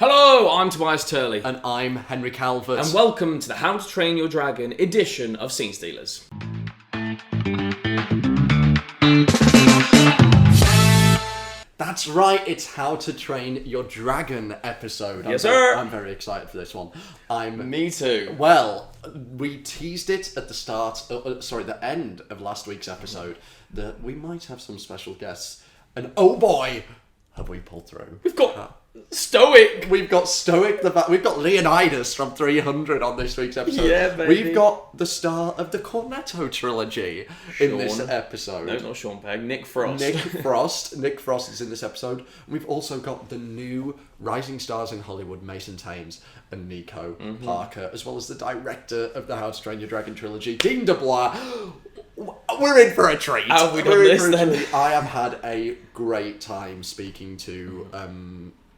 Hello, I'm Tobias Turley. And I'm Henry Calvert. And welcome to the How to Train Your Dragon edition of Scene Stealers. That's right, it's How to Train Your Dragon episode. Yes, sir. I'm very excited for this one. Me too. Well, we teased it at the the end of last week's episode, that we might have some special guests. And oh boy, have we pulled through. We've got Stoic. We've got Stoic, we've got Leonidas from 300 on this week's episode. Yeah, baby. We've got the star of the Cornetto trilogy in this episode. No, not Sean Pegg. Nick Frost. Nick Frost is in this episode. We've also got the new rising stars in Hollywood, Mason Thames and Nico Parker, as well as the director of the How to Train Your Dragon trilogy, Dean DeBlois. We're in for a treat. How have we done this then? I have had a great time speaking to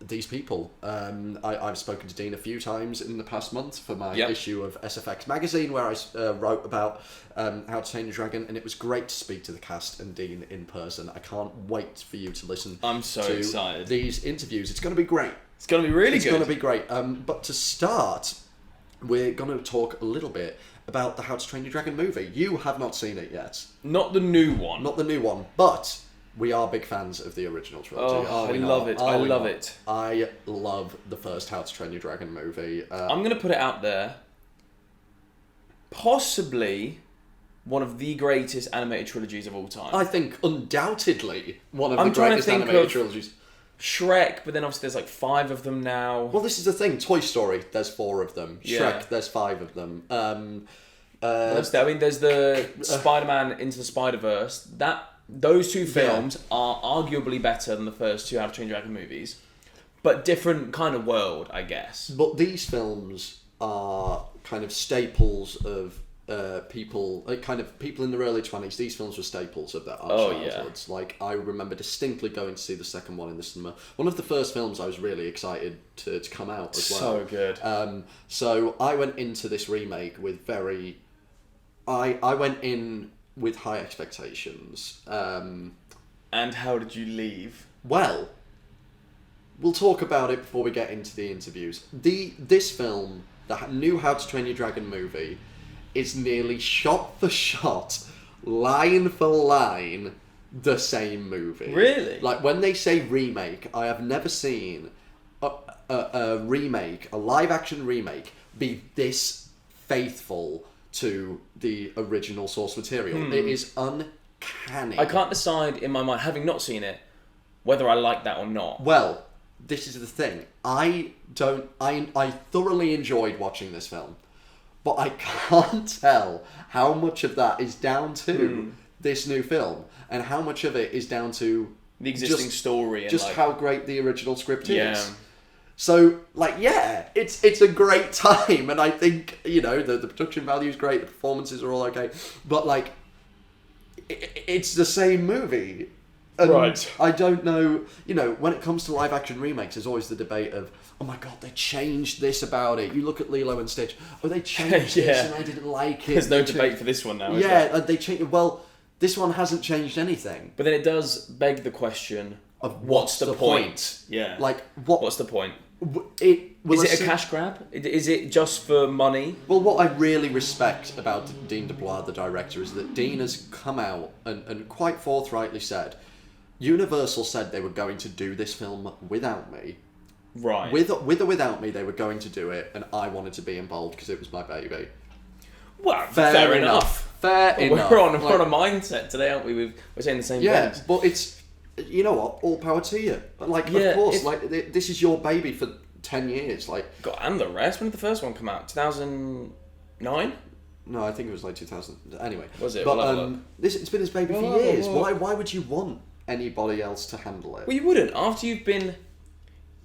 these people. I've spoken to Dean a few times in the past month for my issue of SFX magazine, where I wrote about How to Train Your Dragon, and it was great to speak to the cast and Dean in person. I can't wait for you to listen. I'm so excited. These interviews. It's going to be great. It's going to be really good. It's going to be great. But to start, we're going to talk a little bit about the How to Train Your Dragon movie. You have not seen it yet. Not the new one. Not the new one, but we are big fans of the original trilogy. I love it. I love it. I love the first How to Train Your Dragon movie. I'm going to put it out there. Possibly one of the greatest animated trilogies of all time. I think undoubtedly one of the greatest animated trilogies. Shrek, but then obviously there's like 5 of them now. Well, this is the thing. Toy Story, there's 4 of them. Shrek, there's 5 of them. There's the Spider-Man Into the Spider-Verse. Those two films are arguably better than the first 2 How to Train Your Dragon movies, but different kind of world, I guess. But these films are kind of staples of people in their early 20s. These films were staples of their childhoods. Like, I remember distinctly going to see the second one in the cinema. One of the first films I was really excited to come out as well. So good. So I went into this remake with I went in with high expectations. And how did you leave? Well, we'll talk about it before we get into the interviews. This film, the new How to Train Your Dragon movie, is nearly shot for shot, line for line, the same movie. Really? Like, when they say remake, I have never seen a remake, a live-action remake, be this faithful to the original source material. It is uncanny. I can't decide in my mind, having not seen it, whether I like that or not. Well, this is the thing. I thoroughly enjoyed watching this film, but I can't tell how much of that is down to this new film and how much of it is down to the existing story and how great the original script is. So, it's a great time, and I think, the production value is great, the performances are all okay, but, it's the same movie. And right. I don't know, when it comes to live-action remakes, there's always the debate of, oh my god, they changed this about it. You look at Lilo and Stitch, they changed this and I didn't like it. There's no debate for this one now, is there? Yeah, they changed. Well, this one hasn't changed anything. But then it does beg the question of what's the point? Yeah. What's the point? Is it a cash grab? Is it just for money? Well, what I really respect about Dean DeBlois, the director, is that Dean has come out and quite forthrightly said, Universal said they were going to do this film without me. Right. With or without me, they were going to do it, and I wanted to be involved because it was my baby. Well, fair enough. Fair enough. We're on a mindset today, aren't we? We're saying the same things. Yeah, but it's, you know what, all power to you. Of course, this is your baby for 10 years. God, and the rest. When did the first one come out? 2009? No, I think it was 2000. Anyway. Was it? But it's been his baby for years. Why would you want anybody else to handle it? Well, you wouldn't. After you've been...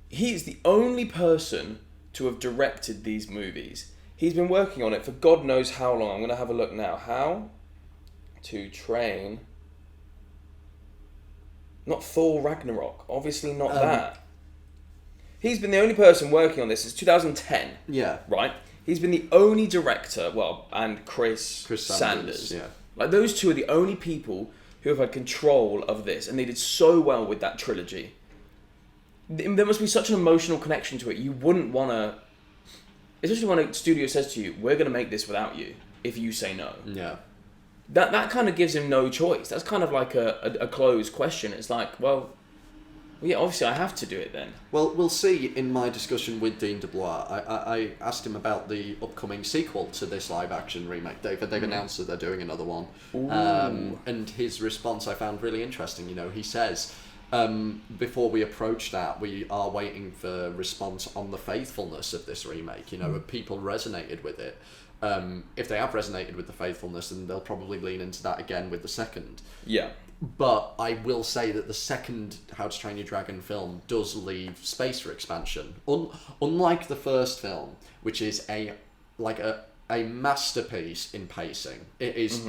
He's the only person to have directed these movies. He's been working on it for God knows how long. I'm going to have a look now. How to Train... Not Thor Ragnarok. Obviously not that. He's been the only person working on this since 2010. Yeah. Right? He's been the only director, and Chris Sanders. Yeah. Those two are the only people who have had control of this, and they did so well with that trilogy. there must be such an emotional connection to it. You wouldn't want to, especially when a studio says to you, "We're going to make this without you," if you say no. Yeah. That kind of gives him no choice. That's kind of like a closed question. It's like, well, yeah, obviously I have to do it then. Well, we'll see in my discussion with Dean DeBlois. I asked him about the upcoming sequel to this live-action remake. They've announced that they're doing another one. And his response I found really interesting. You know, he says, before we approach that, we are waiting for response on the faithfulness of this remake. You know, have people resonated with it? If they have resonated with the faithfulness, then they'll probably lean into that again with the second. Yeah. But I will say that the second How to Train Your Dragon film does leave space for expansion. Unlike the first film, which is a masterpiece in pacing. It is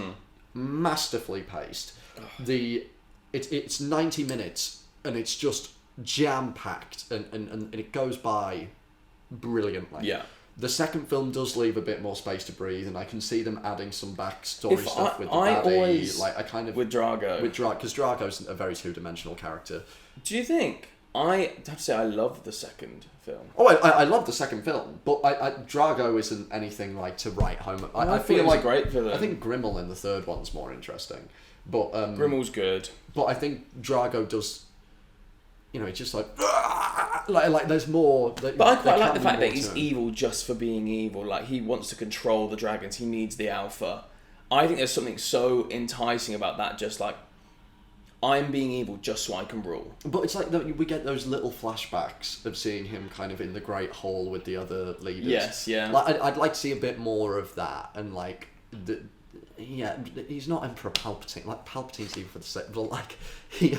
masterfully paced. It's 90 minutes and it's just jam-packed and it goes by brilliantly. Yeah. The second film does leave a bit more space to breathe, and I can see them adding some backstory stuff with the baddie, with Drago. Because Drago's a very two-dimensional character. Do you think? I have to say I love the second film. Oh, I love the second film, but Drago isn't anything like to write home. I feel like a great villain. I think Grimmel in the third one's more interesting, but Grimmel's good. But I think Drago does. You know, it's just like there's more. But I quite like the fact that he's evil just for being evil. Like, he wants to control the dragons. He needs the alpha. I think there's something so enticing about that. Just like, I'm being evil just so I can rule. But it's like we get those little flashbacks of seeing him kind of in the Great Hall with the other leaders. Yes, yeah. Like, I'd like to see a bit more of that, and like he's not Emperor Palpatine. Like, Palpatine's evil for the sake, but like he.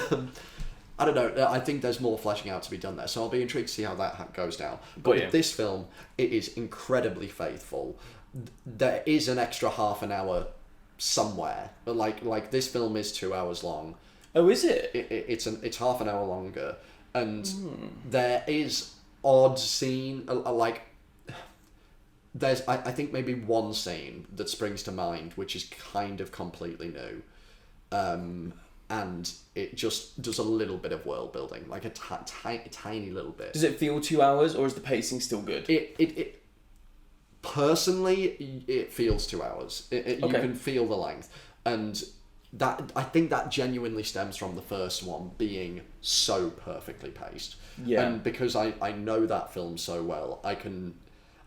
I don't know. I think there's more fleshing out to be done there, so I'll be intrigued to see how that goes down. But with this film, it is incredibly faithful. There is an extra half an hour somewhere, but like this film is 2 hours long. Oh, is it? It's half an hour longer, and there is odd scene like. There's I think maybe one scene that springs to mind, which is kind of completely new. And it just does a little bit of world building, like a tiny little bit. Does it feel 2 hours, or is the pacing still good? It personally, it feels 2 hours. You can feel the length, and that I think that genuinely stems from the first one being so perfectly paced. Yeah. And because I know that film so well, I can.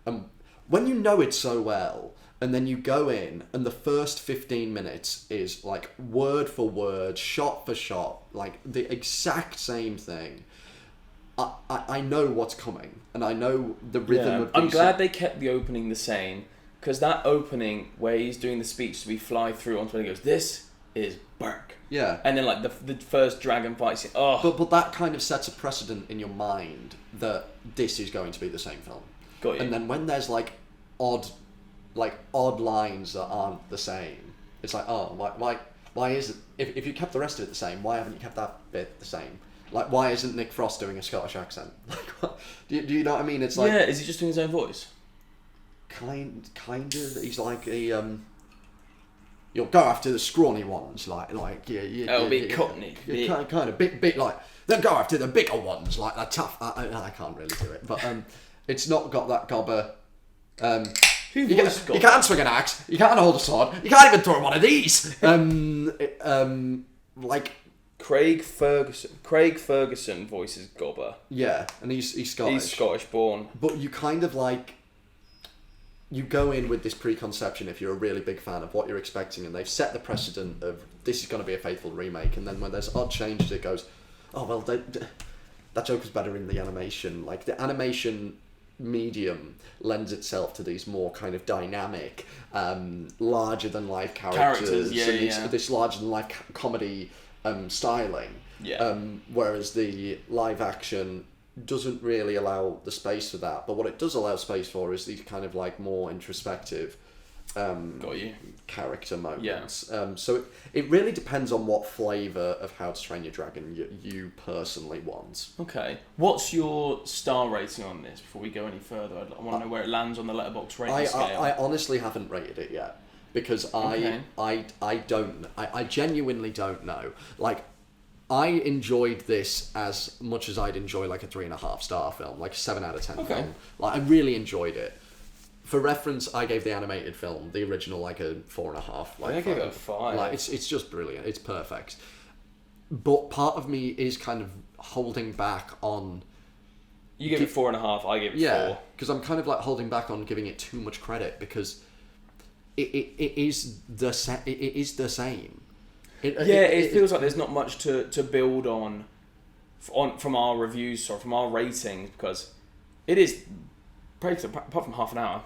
When you know it so well. And then you go in, and the first 15 minutes is like word for word, shot for shot, like the exact same thing. I know what's coming, and I know the rhythm of. I'm glad they kept the opening the same, because that opening where he's doing the speech, we fly through onto when he goes, "This is Burke." Yeah. And then like the first dragon fight scene. Oh. But that kind of sets a precedent in your mind that this is going to be the same film. Got you. And then when there's odd lines that aren't the same, it's like, oh, why isn't, if you kept the rest of it the same, why haven't you kept that bit the same? Like, why isn't Nick Frost doing a Scottish accent? Like, do you know what I mean? It's like, yeah, is he just doing his own voice? Kind of. He's like a you'll go after the scrawny ones, like bit cockney, kind of bit like, then go after the bigger ones, like the tough. I can't really do it, but it's not got that gobber. You can't swing an axe. You can't hold a sword. You can't even throw one of these. Like Craig Ferguson voices Gobber. Yeah, and he's Scottish. He's Scottish born. But you kind of like. You go in with this preconception if you're a really big fan of what you're expecting, and they've set the precedent of this is going to be a faithful remake, and then when there's odd changes, it goes, oh well, that joke was better in the animation. Like the animation medium lends itself to these more kind of dynamic, larger than life characters, this larger than life comedy styling. Yeah. Whereas the live action doesn't really allow the space for that, but what it does allow space for is these kind of like more introspective character moments. Yeah. So it really depends on what flavour of How to Train Your Dragon you personally want. Okay. What's your star rating on this before we go any further? I want to know where it lands on the Letterboxd rating scale. I honestly haven't rated it yet because I genuinely don't know. Like, I enjoyed this as much as I'd enjoy like a 3.5 star film, like a 7 out of 10 film. Like, I really enjoyed it. For reference, I gave the animated film, the original, like a 4.5. Like, I gave it a 5. Like, it's just brilliant. It's perfect. But part of me is kind of holding back on... You gave it 4.5, I gave it 4. Because I'm kind of like holding back on giving it too much credit, because it is the same. It feels like there's not much to build on from our reviews or from our ratings, because it is, apart from half an hour,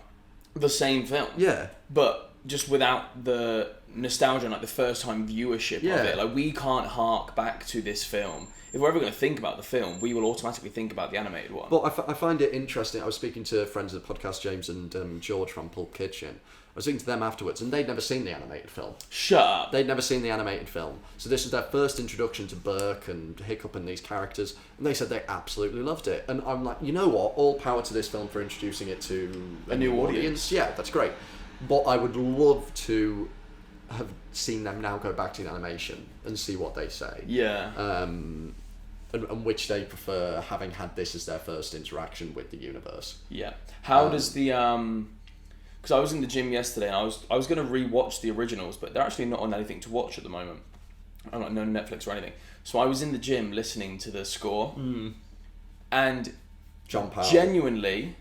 the same film. Yeah. But just without the nostalgia and like the first time viewership of it. Like, we can't hark back to this film. If we're ever going to think about the film, we will automatically think about the animated one. Well, I find it interesting. I was speaking to friends of the podcast, James and George from Pulp Kitchen. I was speaking to them afterwards, and they'd never seen the animated film. Shut up. They'd never seen the animated film. So this was their first introduction to Burke and Hiccup and these characters, and they said they absolutely loved it. And I'm like, you know what? All power to this film for introducing it to a new audience. Yeah, that's great. But I would love to have seen them now go back to the animation and see what they say. Yeah. And which they prefer, having had this as their first interaction with the universe. Yeah. How does the... Because I was in the gym yesterday and I was going to re-watch the originals, but they're actually not on anything to watch at the moment. I'm like, no Netflix or anything. So I was in the gym listening to the score. And John Powell. Genuinely,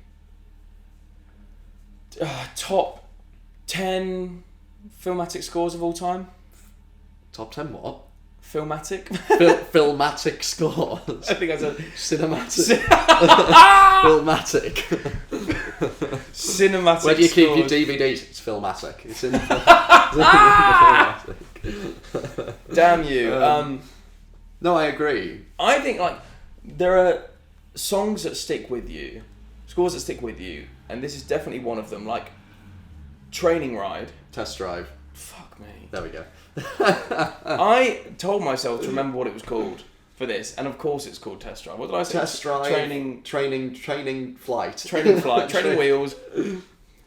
top 10 filmatic scores of all time. Top 10 what? Filmatic? Filmatic scores. I think I said... Cinematic. Filmatic. Cinematic. Where do you keep your DVDs? It's Filmatic. It's in the Filmatic. Damn you. No, I agree. I think, like, there are songs that stick with you, scores that stick with you, and this is definitely one of them. Like, Training Ride. Test Drive. Fuck me. There we go. I told myself to remember what it was called for this, and of course it's called Test Drive. What did I say? Test Drive. Training Flight. Training Flight. Training Wheels.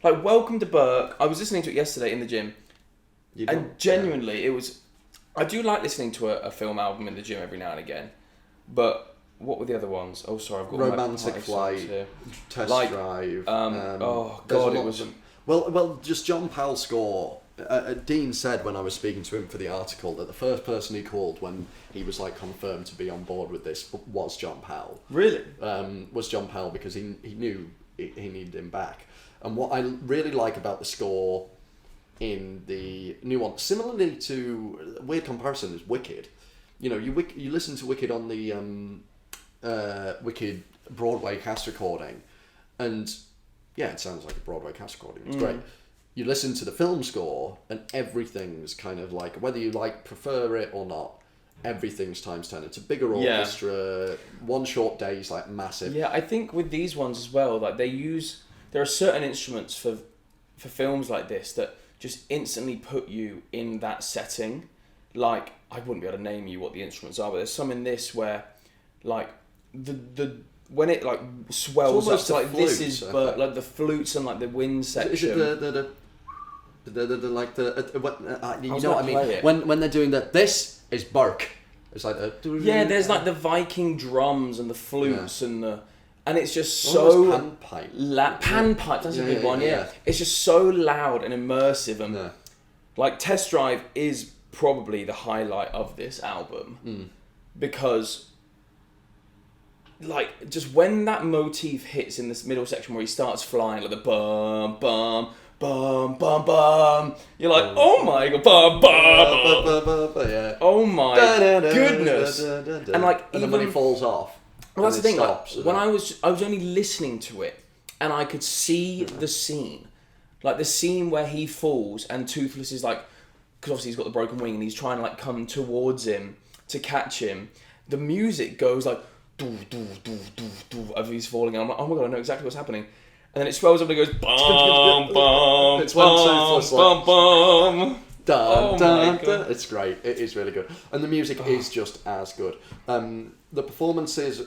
Like, Welcome to Burke. I was listening to it yesterday in the gym, and genuinely it was... I do like listening to a film album in the gym every now and again, but what were the other ones? Oh, sorry, I've got Romantic Flight, here. Test Drive. Oh God, it was... Well, just John Powell's score. Dean said when I was speaking to him for the article that the first person he called when he was like confirmed to be on board with this was John Powell. Really? Was John Powell, because he knew he needed him back. And what I really like about the score in the new one, similarly to, weird comparison, is Wicked. You know, you listen to Wicked on the Wicked Broadway cast recording, and yeah, it sounds like a Broadway cast recording. It's great. You listen to the film score, and everything's kind of like, whether you prefer it or not, everything's times 10. It's a bigger orchestra. Yeah. One short day is like massive. Yeah, I think with these ones as well, like there are certain instruments for films like this that just instantly put you in that setting. Like, I wouldn't be able to name you what the instruments are, but there's some in this where, like, the when it like swells up to like flutes, this is, but like the flutes and like the wind section. Is it you know what I mean? When they're doing that, this is Burke. It's like there's like the Viking drums and the flutes and it's just so panpipe. Panpipe, that's a good one. Yeah, it's just so loud and immersive, and like Test Drive is probably the highlight of this album because, like, just when that motif hits in this middle section where he starts flying, like the bum bum bum bum bum, you're like, oh my god, bum bum bum, oh my goodness, and like, even when he falls off. Well, that's the thing. Like, when I was only listening to it, and I could see the scene, like the scene where he falls and Toothless is like, because obviously he's got the broken wing and he's trying to like come towards him to catch him. The music goes like, doo doo doo doo doo as he's falling. And I'm like, oh my god, I know exactly what's happening. And then it swells up and it goes bum bum it's bum bum bum. Dun, dun, dun. It's great. It is really good, and the music is just as good. The performances,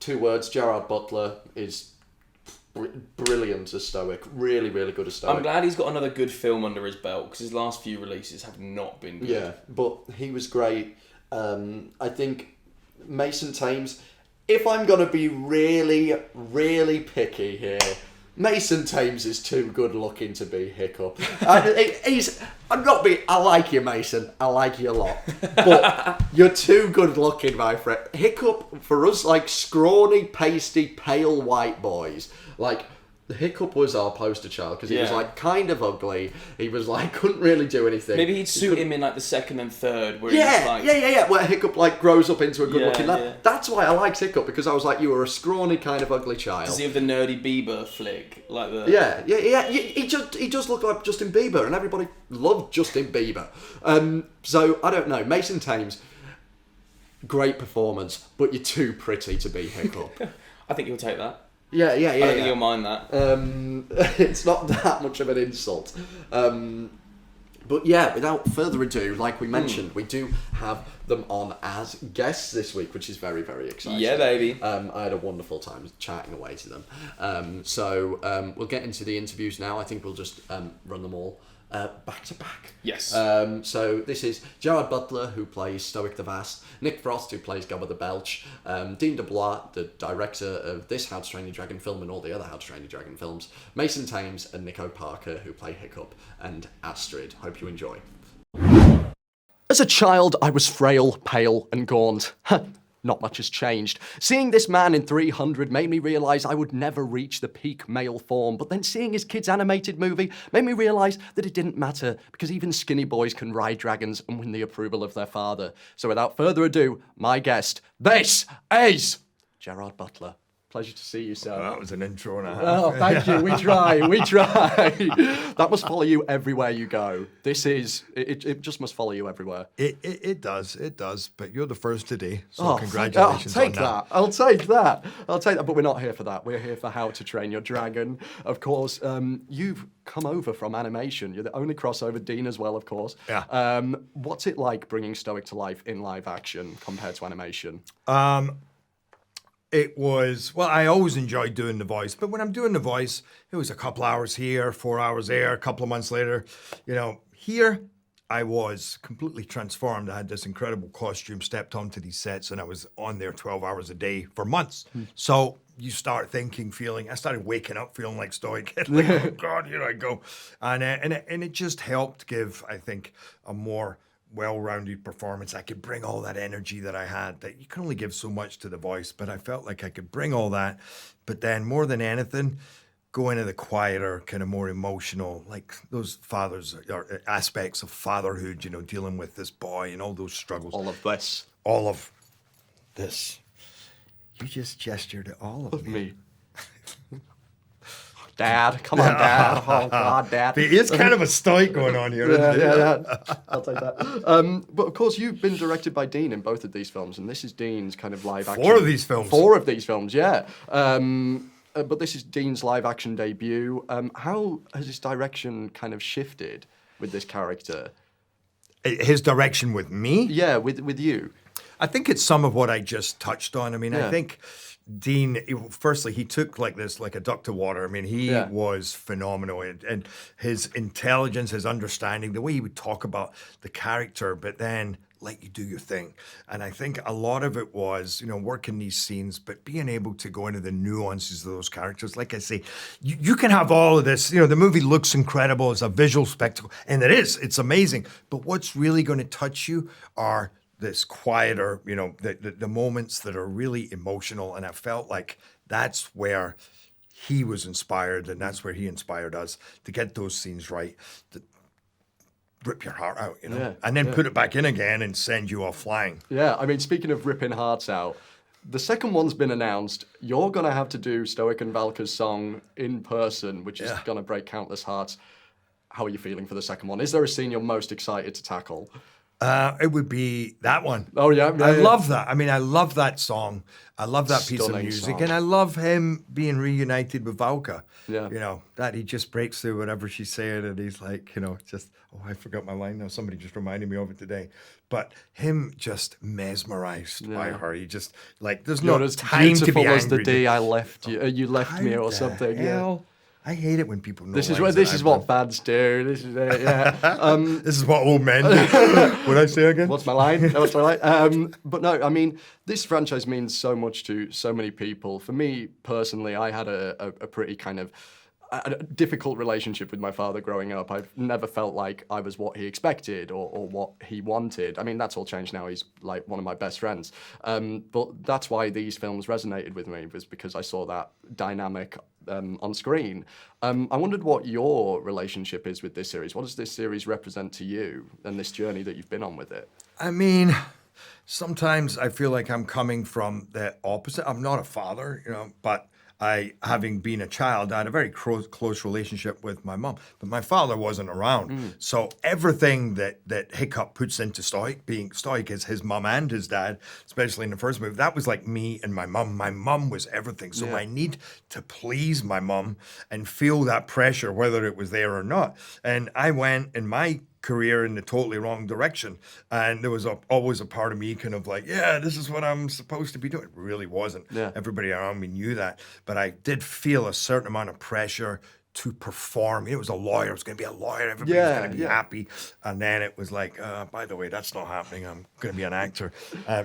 2 words. Gerard Butler is brilliant as Stoic. Really, really good as Stoic. I'm glad he's got another good film under his belt because his last few releases have not been good. Yeah, but he was great. I think Mason Thames, if I'm going to be really, really picky here, Mason Thames is too good looking to be Hiccup. I like you, Mason. I like you a lot. But you're too good looking, my friend. Hiccup, for us, like, scrawny, pasty, pale white boys, like, the Hiccup was our poster child because he was like kind of ugly. He was like couldn't really do anything. Maybe he'd suit him in like the second and third. Where Where Hiccup like grows up into a good-looking lad. Yeah. That's why I liked Hiccup, because I was like, you were a scrawny kind of ugly child. Does he have the nerdy Bieber flick like the? Yeah. He just looked like Justin Bieber, and everybody loved Justin Bieber. So I don't know, Mason Thames, great performance, but you're too pretty to be Hiccup. I think he'll take that. Yeah. I don't think you'll mind that. It's not that much of an insult. But yeah, without further ado, like we mentioned, we do have them on as guests this week, which is very, very exciting. Yeah, baby. I had a wonderful time chatting away to them. So we'll get into the interviews now. I think we'll just run them all back to back. Yes. So this is Gerard Butler, who plays Stoic the Vast, Nick Frost, who plays Gobber the Belch, Dean Dubois, the director of this How to Train Your Dragon film and all the other How to Train Your Dragon films, Mason Thames and Nico Parker, who play Hiccup and Astrid. Hope you enjoy. As a child, I was frail, pale, and gaunt. Not much has changed. Seeing this man in 300 made me realise I would never reach the peak male form, but then seeing his kids' animated movie made me realise that it didn't matter, because even skinny boys can ride dragons and win the approval of their father. So without further ado, my guest, this is Gerard Butler. Pleasure to see you, sir. Well, that was an intro and a half. Oh, thank you. We try. That must follow you everywhere you go. This is, it just must follow you everywhere. It does. But you're the first today, so congratulations on that. I'll take that. But we're not here for that. We're here for How to Train Your Dragon. Of course, you've come over from animation. You're the only crossover, Dean as well, of course. Yeah. What's it like bringing Stoic to life in live action compared to animation? It was, well, I always enjoyed doing the voice, but when I'm doing the voice, it was a couple hours here, 4 hours there, a couple of months later. Here I was completely transformed. I had this incredible costume, stepped onto these sets, and I was on there 12 hours a day for months. So you start thinking, feeling, I started waking up feeling like Stoic. Like, oh God, here I go. And it just helped give, I think, a more well-rounded performance. I could bring all that energy that I had, that you can only give so much to the voice, but I felt like I could bring all that, but then more than anything, go into the quieter, kind of more emotional, like those fathers or aspects of fatherhood, dealing with this boy and all those struggles. All of this. You just gestured at all of me. Dad, come on, Dad. Oh, God, Dad. It is kind of a stoic going on here, isn't it? Yeah. I'll take that. But of course, you've been directed by Dean in both of these films, and this is Dean's kind of live action. 4 of these films. 4 of these films, yeah. But this is Dean's live action debut. How has his direction kind of shifted with this character? His direction with me? Yeah, with you. I think it's some of what I just touched on. I mean, I think Dean, firstly, he took like a duck to water. I mean, he was phenomenal, and his intelligence, his understanding, the way he would talk about the character, but then let you do your thing. And I think a lot of it was, working these scenes, but being able to go into the nuances of those characters. Like I say, you can have all of this, the movie looks incredible, it's a visual spectacle, and it's amazing. But what's really going to touch you are this quieter, the moments that are really emotional. And I felt like that's where he was inspired, and that's where he inspired us to get those scenes right, to rip your heart out, and then put it back in again and send you off flying. Yeah, I mean, speaking of ripping hearts out, the second one's been announced. You're going to have to do Stoic and Valka's song in person, which is going to break countless hearts. How are you feeling for the second one? Is there a scene you're most excited to tackle? It would be that one. Oh, yeah. I love that. I mean, I love that song. I love that piece of music. Song. And I love him being reunited with Valka. Yeah. That he just breaks through whatever she's saying, and he's like, I forgot my line now. Somebody just reminded me of it today. But him just mesmerized by her. He just, like, there's no time to be angry. As the day I left you, you left me or something. Hell? I hate it when people know. This is what fans do. This is it. Yeah. This is what old men do. What I say again? What's my line? What's my line? But no, I mean, this franchise means so much to so many people. For me personally, I had a pretty kind of a difficult relationship with my father growing up. I've never felt like I was what he expected or what he wanted. I mean, that's all changed now. He's like one of my best friends. But that's why these films resonated with me, was because I saw that dynamic on screen. I wondered what your relationship is with this series. What does this series represent to you and this journey that you've been on with it? I mean, sometimes I feel like I'm coming from the opposite. I'm not a father, but having been a child, I had a very close relationship with my mom, but my father wasn't around. So everything that Hiccup puts into Stoic, being Stoic is his mom and his dad, especially in the first movie, that was like me and my mom. My mom was everything. So I need to please my mom and feel that pressure, whether it was there or not. And I went in my career in the totally wrong direction, and there was always a part of me kind of like, yeah, this is what I'm supposed to be doing. It really wasn't. Everybody around me knew that, but I did feel a certain amount of pressure to perform. It was a lawyer. I was going to be a lawyer. Everybody was going to be happy. And then it was like, by the way, that's not happening. I'm going to be an actor.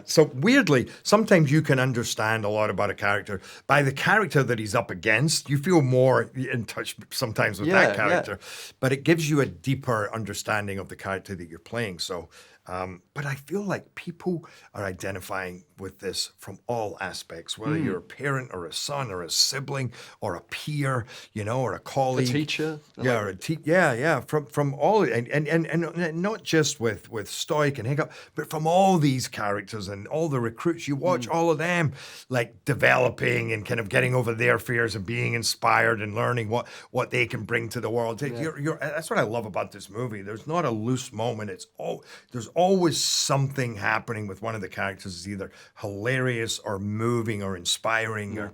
So weirdly, sometimes you can understand a lot about a character. By the character that he's up against, you feel more in touch sometimes with that character. But it gives you a deeper understanding of the character that you're playing. So, but I feel like people are identifying with this from all aspects, whether you're a parent or a son or a sibling or a peer, or a colleague. A teacher. Yeah, or from all, and not just with Stoic and Hiccup, but from all these characters and all the recruits. You watch all of them like developing and kind of getting over their fears and being inspired and learning what they can bring to the world. That's what I love about this movie. There's not a loose moment. There's always something happening with one of the characters. It's either hilarious or moving or inspiring.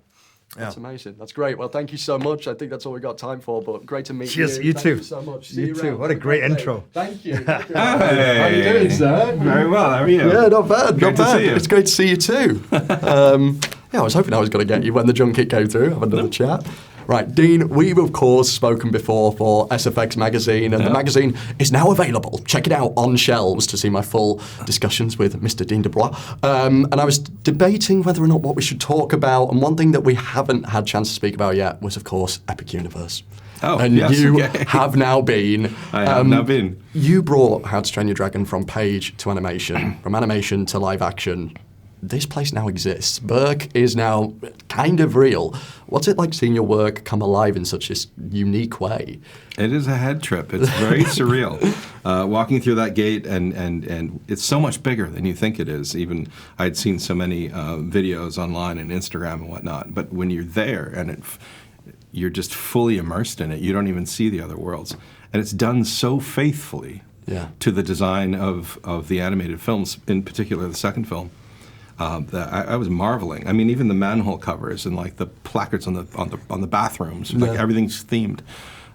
That's amazing. That's great. Well, thank you so much. I think that's all we got time for, but great to meet Cheers, you. you Thank too. you so much. You too. What a great intro. Thank you. Hey. How are you doing, sir? Very well. How are you? Yeah, not bad. Great to see you. It's great to see you too. I was hoping I was going to get you when the junket came through. Have another chat. Right, Dean, we've of course spoken before for SFX magazine, and the magazine is now available. Check it out on shelves to see my full discussions with Mr. Dean Dubois. And I was debating whether or not what we should talk about, and one thing that we haven't had a chance to speak about yet was, of course, Epic Universe. Oh, and yes, you okay. have now been. I have now been. You brought How to Train Your Dragon from page to animation, from animation to live action. This place now exists. Berk is now kind of real. What's it like seeing your work come alive in such a unique way? It is a head trip. It's very surreal. Walking through that gate, and it's so much bigger than you think it is. Even I'd seen so many videos online and Instagram and whatnot, but when you're there and you're just fully immersed in it, you don't even see the other worlds. And it's done so faithfully to the design of the animated films, in particular the second film. That I was marveling. I mean, even the manhole covers and like the placards on the bathrooms, like everything's themed.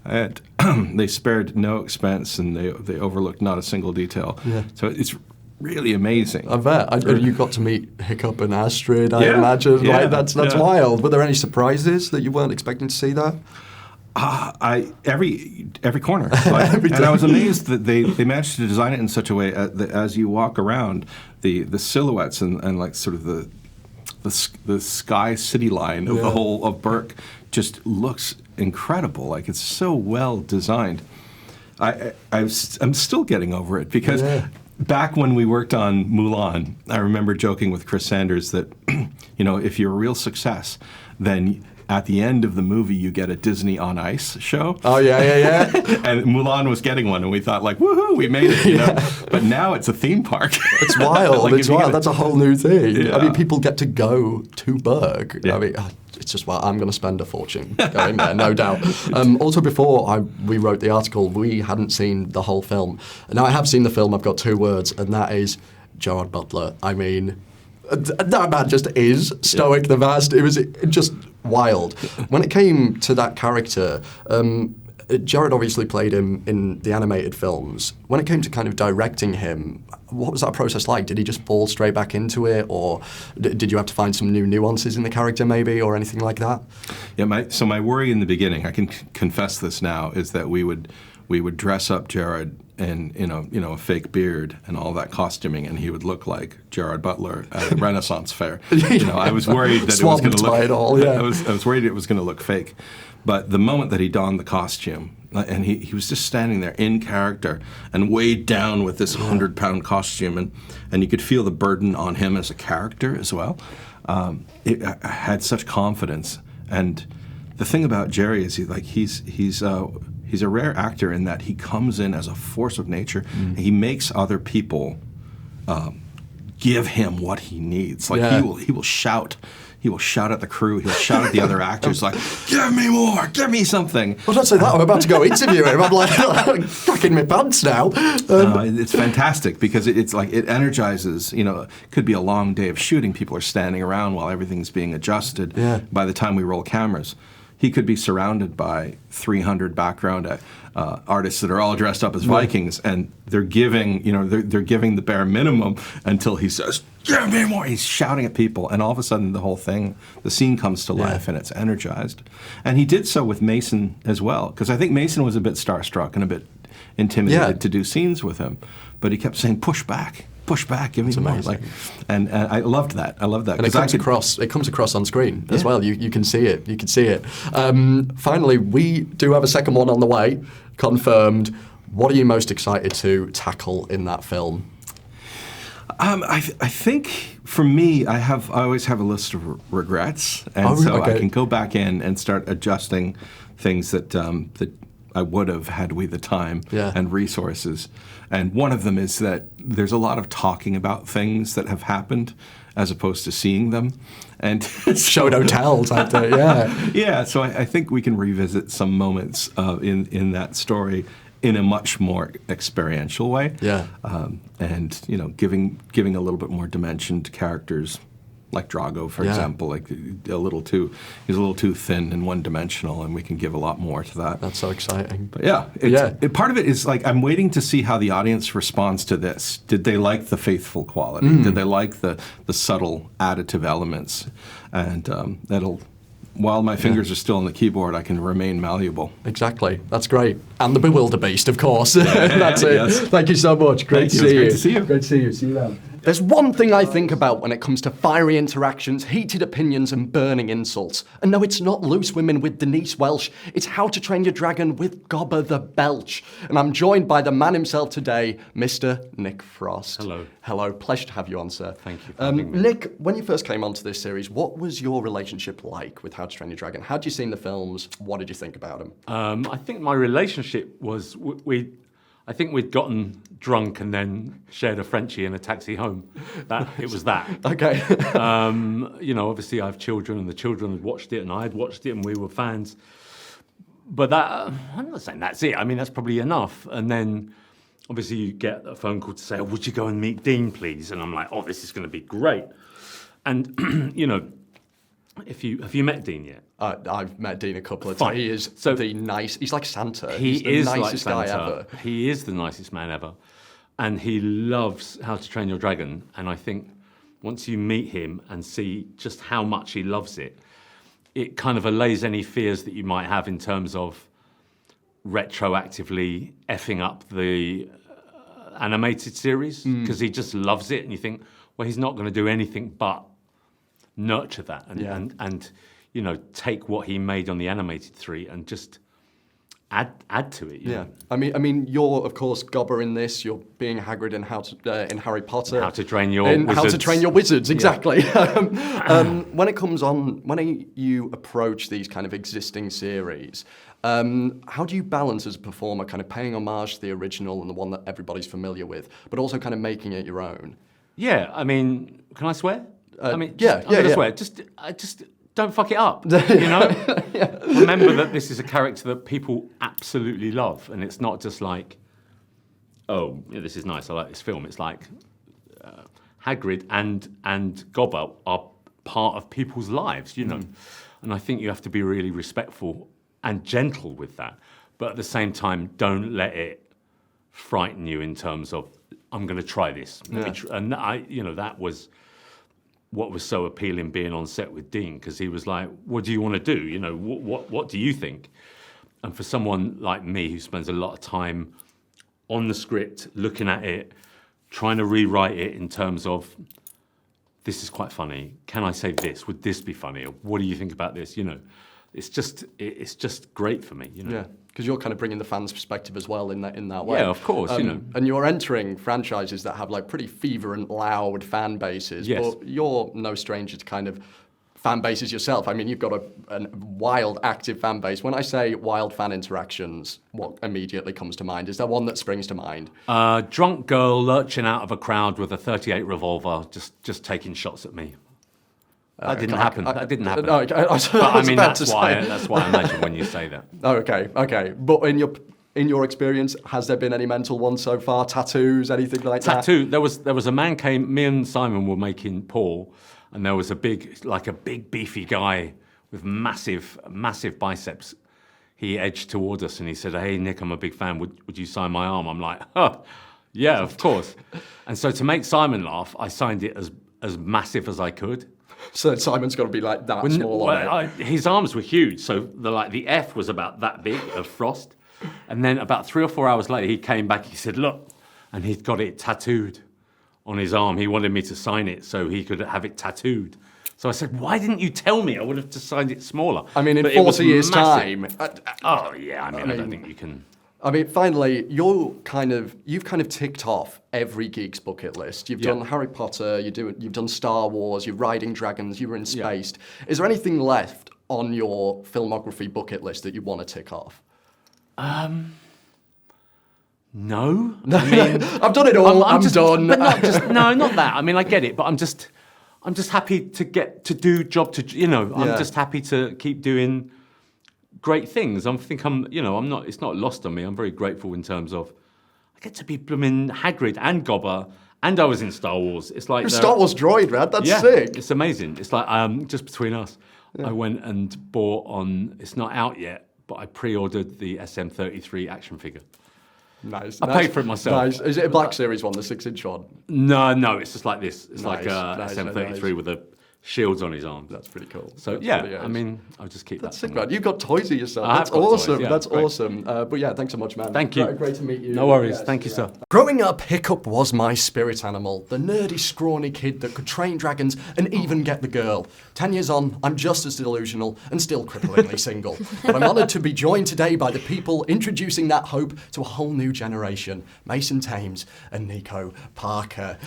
And they spared no expense, and they overlooked not a single detail. Yeah. So it's really amazing. I bet. You got to meet Hiccup and Astrid, I imagine. Yeah. Like, that's wild. Were there any surprises that you weren't expecting to see there? Every corner, and I was amazed that they managed to design it in such a way that as you walk around, the silhouettes and like sort of the sky city line of the whole of Berk just looks incredible. Like, it's so well designed. I'm still getting over it because back when we worked on Mulan, I remember joking with Chris Sanders that if you're a real success, then at the end of the movie, you get a Disney on Ice show. Oh, yeah. And Mulan was getting one, and we thought, like, woohoo, we made it, But now it's a theme park. It's wild. It's wild. That's a whole new thing. Yeah. I mean, people get to go to Berg. Yeah. I mean, it's just, I'm going to spend a fortune going there, no doubt. Also, before we wrote the article, we hadn't seen the whole film. Now, I have seen the film. I've got 2 words, and that is Gerard Butler. I mean, that man just is Stoic the Vast. It was just wild. When it came to that character, Gerard obviously played him in the animated films. When it came to kind of directing him, what was that process like? Did he just fall straight back into it, or did you have to find some new nuances in the character maybe, or anything like that? Yeah, my worry in the beginning, I can confess this now, is that we would dress up Gerard in a fake beard and all that costuming, and he would look like Gerard Butler at a Renaissance fair. I was worried that it was going to look. By it all, yeah. I was worried it was going to look fake. But the moment that he donned the costume, and he was just standing there in character and weighed down with this 100-pound costume, and you could feel the burden on him as a character as well. It had such confidence. And the thing about Jerry is he's a rare actor in that he comes in as a force of nature. He makes other people give him what he needs. He will shout. He will shout at the crew. He'll shout at the other actors like, "Give me more! Give me something!" Well, don't say that. I'm about to go interview him. I'm like cracking my pants now. It's fantastic because it's like it energizes. It could be a long day of shooting. People are standing around while everything's being adjusted. Yeah. By the time we roll cameras, he could be surrounded by 300 background artists that are all dressed up as Vikings, and they're giving the bare minimum until he says, "Give me more!" He's shouting at people, and all of a sudden the scene comes to life, and it's energized. And he did so with Mason as well, because I think Mason was a bit starstruck and a bit intimidated to do scenes with him, but he kept saying, "Push back, give me some more." And I loved that. And it comes across on screen as well. You can see it. You can see it. Finally, we do have a second one on the way, confirmed. What are you most excited to tackle in that film? I think for me, I always have a list of regrets, and I can go back in and start adjusting things that I would have had we the time and resources. And one of them is that there's a lot of talking about things that have happened as opposed to seeing them. And show don't tell type thing, yeah. Yeah, so I think we can revisit some moments in that story in a much more experiential way. Yeah. And giving a little bit more dimension to characters like Drago, for example, he's a little too thin and one-dimensional, and we can give a lot more to that. That's so exciting. But part of it is like I'm waiting to see how the audience responds to this. Did they like the faithful quality? Did they like the subtle additive elements? And while my fingers are still on the keyboard, I can remain malleable. Exactly. That's great. And the Bewilder Beast, of course. That's it. Yes. Thank you so much. Great to see you. Great to see you. Great to see you. See you then. There's one thing I think about when it comes to fiery interactions, heated opinions, and burning insults. And no, it's not Loose Women with Denise Welch. It's How to Train Your Dragon with Gobber the Belch. And I'm joined by the man himself today, Mr. Nick Frost. Hello. Hello. Pleasure to have you on, sir. Thank you for having me. Nick, when you first came onto this series, what was your relationship like with How to Train Your Dragon? How did you see the films? What did you think about them? I think my relationship was I think we'd gotten drunk and then shared a Frenchie in a taxi home. It was that. Okay. Obviously I have children, and the children had watched it, and I had watched it, and we were fans. But I'm not saying that's it. I mean, that's probably enough. And then, obviously, you get a phone call to say, "Oh, would you go and meet Dean, please?" And I'm like, "Oh, this is going to be great." And have you met Dean yet? I've met Dean a couple of times. He is he's like Santa. He's the nicest guy ever. He is the nicest man ever. And he loves How to Train Your Dragon. And I think once you meet him and see just how much he loves it, it kind of allays any fears that you might have in terms of retroactively effing up the animated series, because he just loves it. And you think, well, he's not going to do anything but nurture that and take what he made on the animated 3 and just add to it. You know? I mean, you're of course Gobber in this. You're being Hagrid in Harry Potter. How to Train Your Wizards. How to Train Your Wizards, exactly. When you approach these kind of existing series, how do you balance as a performer, kind of paying homage to the original and the one that everybody's familiar with, but also kind of making it your own? Yeah, I mean, can I swear? I'm going to swear. Just don't fuck it up. Remember that this is a character that people absolutely love, and it's not just like, oh, this is nice, I like this film. It's like Hagrid and Gobber are part of people's lives, And I think you have to be really respectful and gentle with that. but at the same time, don't let it frighten you in terms of, I'm going to try this. And that was what was so appealing being on set with Dean, because he was like, what do you want to do? You know, what do you think? And for someone like me who spends a lot of time on the script, looking at it, trying to rewrite it in terms of, this is quite funny. Can I say this? Would this be funny? Or what do you think about this? You know, it's just great for me. You know. Yeah, because you're kind of bringing the fans' perspective as well in that way. Yeah, of course. You know, and you're entering franchises that have like pretty fervent, loud fan bases. Yes. But you're no stranger to kind of fan bases yourself. I mean, you've got a wild, active fan base. When I say wild fan interactions, what immediately comes to mind? Is there one that springs to mind? Drunk girl lurching out of a crowd with a .38 revolver, just taking shots at me. That didn't happen. That didn't happen. No, but I mean, that's why I imagine when you say that. Okay. But in your experience, has there been any mental ones so far? Tattoos, anything like that? There was a man came. Me and Simon were making Paul, and there was a big beefy guy with massive biceps. He edged towards us and he said, "Hey Nick, I'm a big fan. Would you sign my arm?" I'm like, "Oh, yeah, of course." And so to make Simon laugh, I signed it as massive as I could. So Simon's got to be like that small on it. His arms were huge, so the F was about that big of Frost. And then about 3 or 4 hours later, he came back. He said, "Look," and he'd got it tattooed on his arm. He wanted me to sign it so he could have it tattooed. So I said, "Why didn't you tell me? I would have just signed it smaller." I mean, in But 40 years' time. Oh yeah, I don't think you can. I mean, finally, you've kind of ticked off every geek's bucket list. You've done Harry Potter, you've done Star Wars, you're riding dragons, you were in space. Yeah. Is there anything left on your filmography bucket list that you want to tick off? No. I mean, I've done it all. I'm done. But not that. I mean, I get it, but I'm just happy to get to do job to. You know, I'm just happy to keep doing great things. I'm not. It's not lost on me. I'm very grateful in terms of I get to be blooming Hagrid and Gobber, and I was in Star Wars. It's like you're a Star Wars droid, man. That's sick. It's amazing. It's like just between us, I went and bought on. It's not out yet, but I pre-ordered the SM33 action figure. Nice. I paid for it myself. Nice. Is it a Black Series one, the 6-inch one? No, it's just like this. It's like a SM33 with the shields on his arms. That's pretty cool. So I mean, I'll just keep that's that. Sick, man. You've got toys of yourself. That's awesome. Toys, that's awesome. But yeah, thanks so much, man. Thank you. Great to meet you. No worries. Thank you, sir. Growing up, Hiccup was my spirit animal, the nerdy, scrawny kid that could train dragons and even get the girl. 10 years on, I'm just as delusional and still cripplingly single. But I'm honoured to be joined today by the people introducing that hope to a whole new generation, Mason Thames and Nico Parker.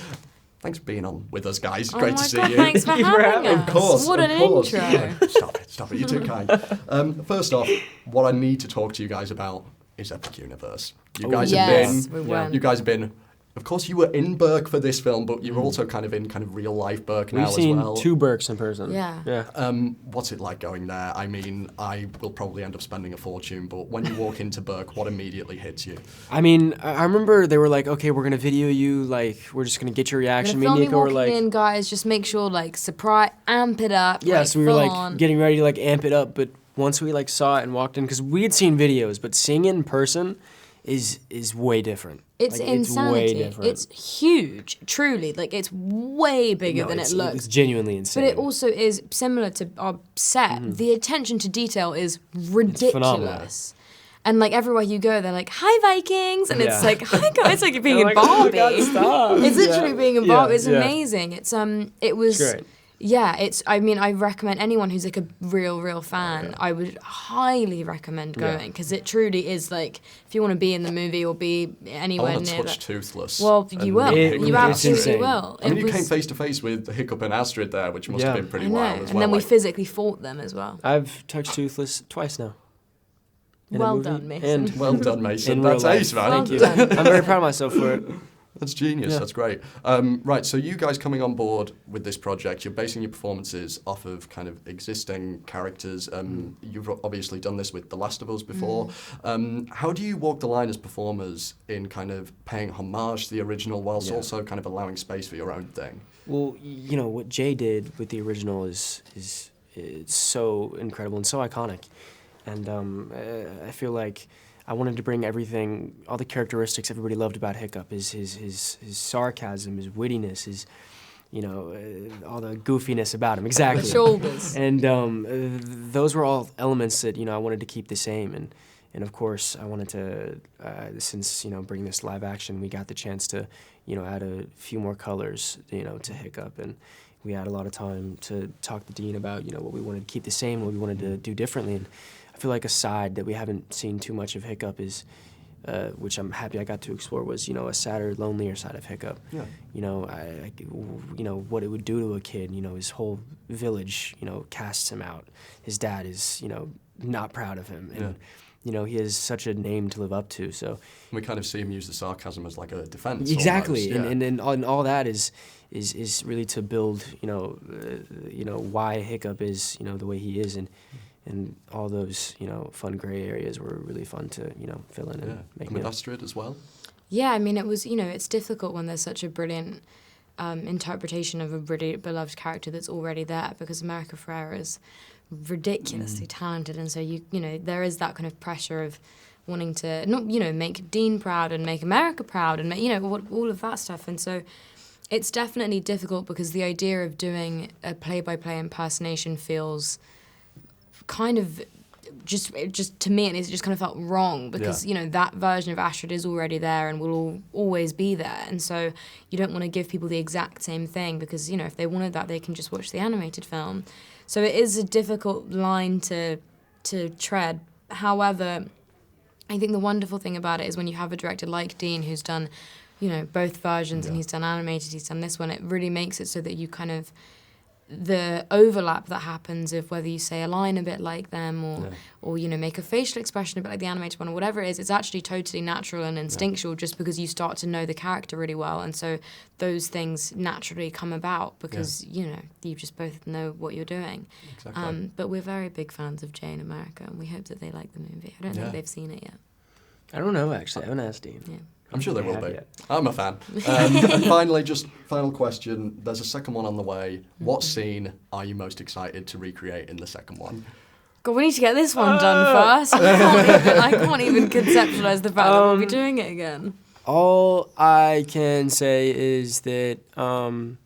Thanks for being on with us, guys. Great to see you. Thanks for having us. Of course. What an intro. Stop it. You're too kind. First off, what I need to talk to you guys about is Epic Universe. You guys have been. Of course, you were in Burke for this film, but you're also kind of in real life Burke now as well. We've seen 2 Burkes in person. Yeah. What's it like going there? I mean, I will probably end up spending a fortune, but when you walk into Burke, what immediately hits you? I mean, I remember they were like, "Okay, we're gonna video you. Like, we're just gonna get your reaction." Me and Nico were like, in, guys, just make sure surprise, amp it up. Yeah, so we were getting ready to amp it up, but once we saw it and walked in, because we had seen videos, but seeing it in person is way different. It's insanity. It's huge, truly. It's way bigger than it looks. It's genuinely insane. But it also is similar to our set. Mm-hmm. The attention to detail is ridiculous. And everywhere you go, they're like, "Hi Vikings," and it's like, "Hi guys," like you're being in Barbie. It's literally being in Barbie. It's amazing. It was great. Yeah, I recommend anyone who's a real fan, I would highly recommend going, because it truly is if you want to be in the movie or be anywhere near that. I want to touch Toothless. Well, you will. You absolutely will. I mean, you came face to face with Hiccup and Astrid there, which must have been pretty wild as well. And then we physically fought them as well. I've touched Toothless twice now. Well done, Mason. Well done, Mason. That's ace, man. Thank you. I'm very proud of myself for it. That's genius. Yeah. That's great. Right, so you guys coming on board with this project, you're basing your performances off of existing characters. You've obviously done this with The Last of Us before. How do you walk the line as performers in paying homage to the original whilst also allowing space for your own thing? Well, what Jay did with the original is so incredible and so iconic. And I feel like I wanted to bring everything, all the characteristics everybody loved about Hiccup, his sarcasm, his wittiness, his, all the goofiness about him. Exactly. The shoulders. And those were all elements that, I wanted to keep the same. And of course, I wanted to, since, bringing this live action, we got the chance to, add a few more colors, to Hiccup. And we had a lot of time to talk to Dean about, what we wanted to keep the same, what we wanted to do differently. And I feel like a side that we haven't seen too much of Hiccup is, which I'm happy I got to explore, was, a sadder, lonelier side of Hiccup. Yeah. What it would do to a kid, his whole village, casts him out. His dad is, not proud of him. And, he has such a name to live up to. So we kind of see him use the sarcasm as like a defense. Exactly. Almost, yeah. And all that is really to build, why Hiccup is, the way he is. And all those, fun gray areas were really fun to, fill in and make. And with Astrid as well? Yeah, I mean, it was, it's difficult when there's such a brilliant interpretation of a really beloved character that's already there, because America Ferrera is ridiculously talented, and so there is that kind of pressure of wanting to not make Dean proud and make America proud and make all of that stuff, and so it's definitely difficult because the idea of doing a play-by-play impersonation feels kind of just to me, it just kind of felt wrong because that version of Astrid is already there and will always be there, and so you don't want to give people the exact same thing because if they wanted that, they can just watch the animated film. So it is a difficult line to tread. However, I think the wonderful thing about it is when you have a director like Dean who's done both versions, and he's done animated, he's done this one, it really makes it so that you kind of, the overlap that happens of whether you say a line a bit like them or make a facial expression a bit like the animated one or whatever it is, it's actually totally natural and instinctual just because you start to know the character really well, and so those things naturally come about because you just both know what you're doing. Exactly. But we're very big fans of Jay in America, and we hope that they like the movie. I don't think they've seen it yet. I don't know, actually. I haven't asked Dean. Yeah. I'm sure they will be. I'm a fan. And finally, just final question. There's a second one on the way. What scene are you most excited to recreate in the second one? God, we need to get this one done first. I can't even conceptualize the fact that we'll be doing it again. All I can say is that I'm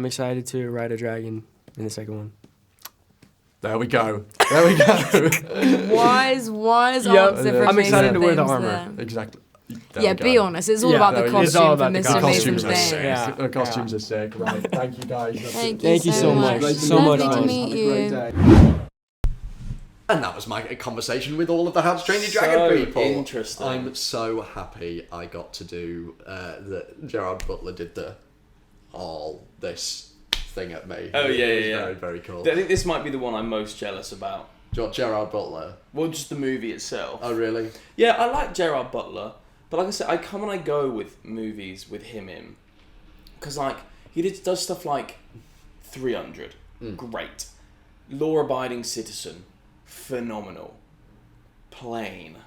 excited to ride a dragon in the second one. There we go. Wise answer from I'm excited to wear the Thames armor. there. Exactly. Be honest. It's all about the costume for Mr. Amazing Things. The costumes are sick. Right. Thank you, guys. Thank you so much. So much Lovely fun. to meet you. And that was my conversation with all of the How to Train Your Dragon people. Interesting. I'm so happy I got to do that. Gerard Butler did this thing at me. Oh, yeah, It was yeah. Very, very cool. I think this might be the one I'm most jealous about. Gerard Butler. Well, just the movie itself. Oh, really? Yeah, I like Gerard Butler, but like I said, I come and I go with movies with him in, because he does stuff like 300, great, Law-Abiding Citizen, phenomenal, Plane,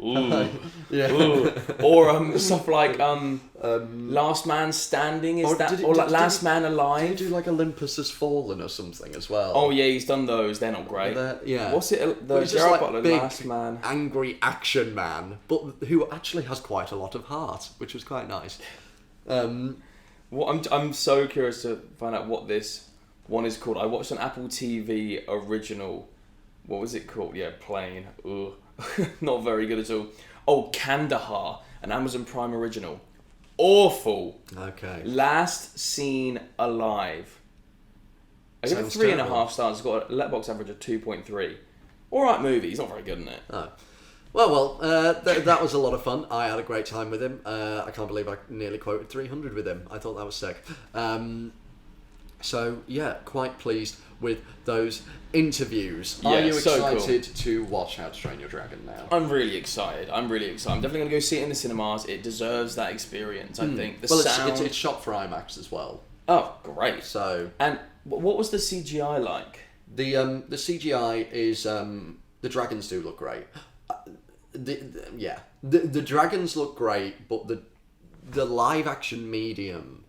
ooh, Yeah. ooh. Or stuff like Last Man Standing, Last Man Alive? Did he do like Olympus Has Fallen or something as well? Oh yeah, he's done those. They're not great. Yeah. What's it? The But it's just Gerard like Butler, big, Last Man. angry action man, but who actually has quite a lot of heart, which was quite nice. I'm so curious to find out what this one is called. I watched an Apple TV original. What was it called? Yeah, Plane. Ugh. Not very good at all. Oh, Kandahar, an Amazon Prime original. Awful. Okay. Last Seen Alive. I give it Sounds 3.5 terrible. stars. It's got a letterbox average of 2.3. Alright movie. He's not very good in it. Oh. Well, that was a lot of fun. I had a great time with him. I can't believe I nearly quoted 300 with him. I thought that was sick. So, yeah, quite pleased with those interviews. Yeah, Are you so excited to watch How to Train Your Dragon now? I'm really excited. I'm definitely going to go see it in the cinemas. It deserves that experience, I think. The sound... it's shot for IMAX as well. Oh, great. So... And what was the CGI like? The CGI is... the dragons do look great. The dragons look great, but the live action medium,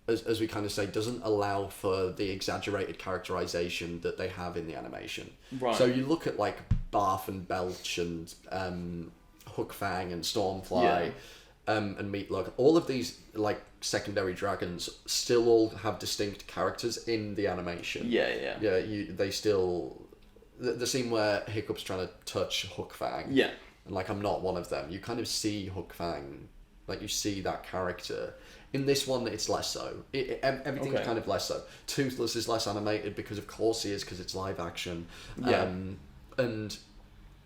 as we kind of say, doesn't allow for the exaggerated characterization that they have in the animation. Right. So you look at like Barf and Belch and Hook Fang and Stormfly and Meatlug, all of these like secondary dragons still all have distinct characters in the animation. Yeah. They still the scene where Hiccup's trying to touch Hook Fang. Yeah. And like, I'm not one of them. You kind of see Hook Fang, like you see that character. In this one, it's less so. Everything's kind of less so. Toothless is less animated because, of course, he is, because it's live action. Yeah. And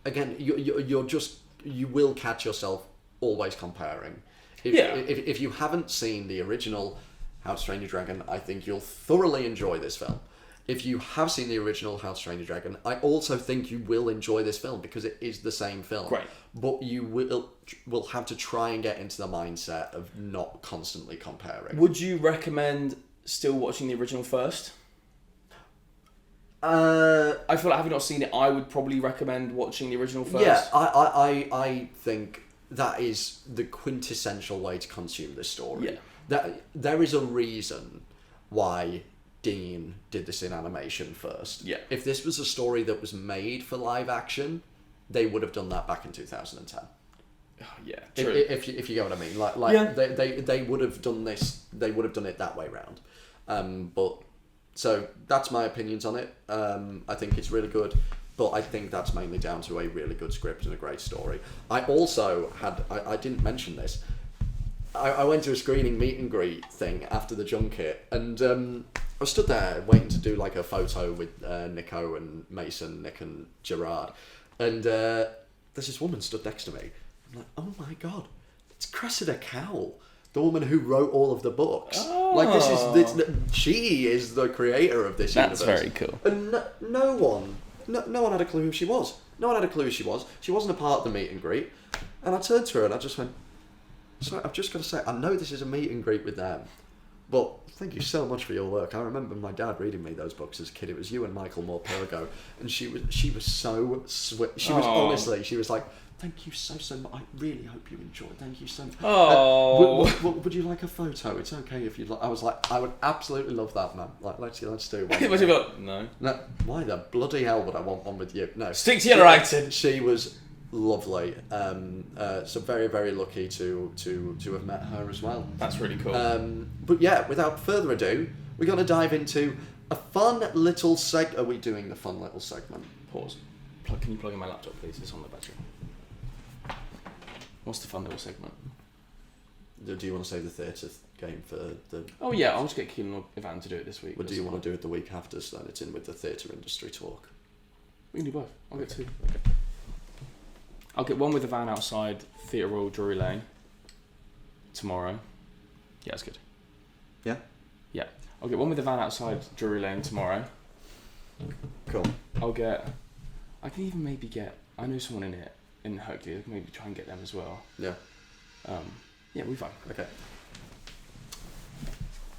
again, you will catch yourself always comparing. If you haven't seen the original How to Train Your Dragon, I think you'll thoroughly enjoy this film. If you have seen the original How to Train Your Dragon, I also think you will enjoy this film because it is the same film. Great. But you will have to try and get into the mindset of not constantly comparing. Would you recommend still watching the original first? I feel like having not seen it, I would probably recommend watching the original first. Yeah, I think that is the quintessential way to consume this story. Yeah. That there is a reason why Dean did this in animation first. Yeah. If this was a story that was made for live action, they would have done that back in 2010. Oh, yeah, true. If you get what I mean, like Yeah. they would have done this. They would have done it that way round. But so that's my opinions on it. I think it's really good, but I think that's mainly down to a really good script and a great story. I also had I didn't mention this. I went to a screening meet and greet thing after the junket, and I stood there waiting to do like a photo with Nico and Mason, Nick and Gerard, and there's this woman stood next to me. I'm like, oh my god, it's Cressida Cowell, the woman who wrote all of the books. Oh. Like she is the creator of this universe. That's very cool. And no one had a clue who she was. No one had a clue who she was. She wasn't a part of the meet and greet. And I turned to her and I just went, sorry, I've just got to say, I know this is a meet and greet with them, but thank you so much for your work. I remember my dad reading me those books as a kid. It was you and Michael Morpurgo, and she was so sweet. She was honestly, she was like, thank you so much. I really hope you enjoyed. Thank you so much. Oh. Would you like a photo? It's okay if you'd like. I was like, I would absolutely love that, man. Like, let's do one. No. Why the bloody hell would I want one with you? No. Stick to your writing. She was lovely. So very, very lucky to have met her as well. That's really cool. But yeah, without further ado, we're going to dive into a fun little Are we doing the fun little segment? Pause. Can you plug in my laptop, please? It's on the battery. What's the fun little segment? Do you want to save the theatre game for the... Oh yeah, I'll just get Keelan or Ivan to do it this week. Or do you want to do it the week after so that it's in with the theatre industry talk? We can do both. I'll get two. Okay. I'll get one with Ivan outside Theatre Royal Drury Lane tomorrow. Yeah, that's good. Yeah? Yeah. I'll get one with Ivan outside Drury Lane tomorrow. Cool. I can even maybe get... I know someone in it. In Hercules, maybe try and get them as well. Yeah. Yeah, we're fine. Okay.